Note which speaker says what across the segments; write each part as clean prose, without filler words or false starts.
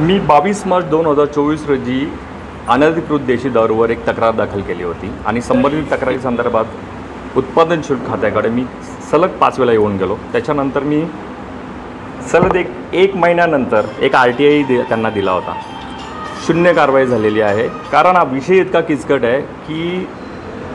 Speaker 1: मी 22 मार्च 2024 रोजी अनधिकृत देशी दारूवर एक तक्रार दाखल केली होती आणि संबंधित तक्रारी संदर्भात उत्पादन शुल्क खात्याकडे मी सलग 5 वेळा येऊन गेलो। त्याच्यानंतर मी सलग एक महिन्यानंतर एक RTI त्यांना दिला होता। शून्य कारवाई झालेली आहे। कारण हा विषय इतका किचकट आहे की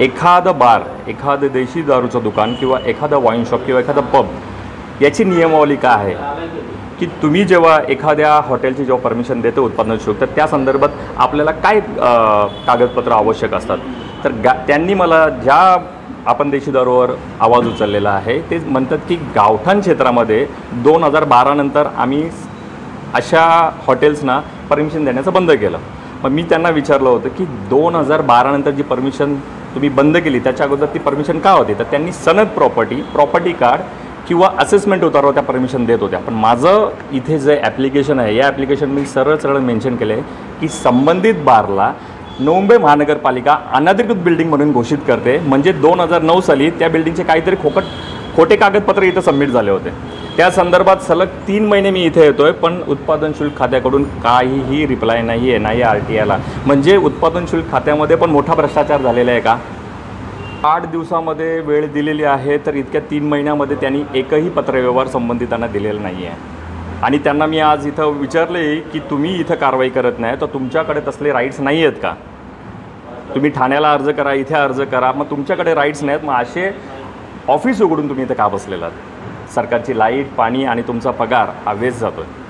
Speaker 1: एखादं बार, एखादं देशी दारूचं दुकान किंवा एखादा वाईन शॉप किंवा एखादा पब याची नियमावली काय आहे की तुम्ही जेव्हा एखाद्या हॉटेलची जेव्हा परमिशन देतो उत्पादन शुल्क, तर त्या संदर्भात आपल्याला काय कागदपत्र आवश्यक असतात। तर त्यांनी मला ज्या आपण देशी दारूवर आवाज उचललेला आहे ते म्हणतात की गावठाण क्षेत्रामध्ये 2012 नंतर आम्ही अशा हॉटेल्सना परमिशन देण्याचं बंद केलं। मग मी त्यांना विचारलं होतं की 2012 नंतर जी परमिशन तुम्ही बंद केली त्याच्या अगोदर ती परमिशन का होती। तर त्यांनी सनद प्रॉपर्टी कार्ड किंवा असेसमेंट उतारवर त्या परमिशन देत होत्या। पण माझं इथे जे ॲप्लिकेशन आहे या ॲप्लिकेशन मी सरळ मेन्शन केलं आहे की संबंधित बारला मुंबई महानगरपालिका अनधिकृत बिल्डिंग म्हणून घोषित करते। म्हणजे 2009 साली त्या बिल्डिंगचे काहीतरी खोटे कागदपत्र इथं सबमिट झाले होते। त्या संदर्भात सलग 3 महिने मी इथे येतोय, पण उत्पादन शुल्क खात्याकडून काहीही रिप्लाय नाही आहे, नाही RTIला। म्हणजे उत्पादन शुल्क खात्यामध्ये पण मोठा भ्रष्टाचार झालेला आहे का। 8 दिवसामध्ये वेळ दिलेली आहे, तर इतक्या 3 महिन्यामध्ये त्यांनी एकही पत्रव्यवहार संबंधितांना दिलेला नाही आहे। आणि त्यांना मी आज इथं विचारले की तुम्ही इथं कारवाई करत नाही तर तुमच्याकडे तसले राईट्स नाही आहेत का। तुम्ही ठाण्याला अर्ज करा, इथे अर्ज करा, मग तुमच्याकडे राईट्स नाहीत, मग असे ऑफिस उघडून तुम्ही इथं का बसलेलात। सरकारची लाईट, पाणी आणि तुमचा पगार हा वेस्ट जातो आहे।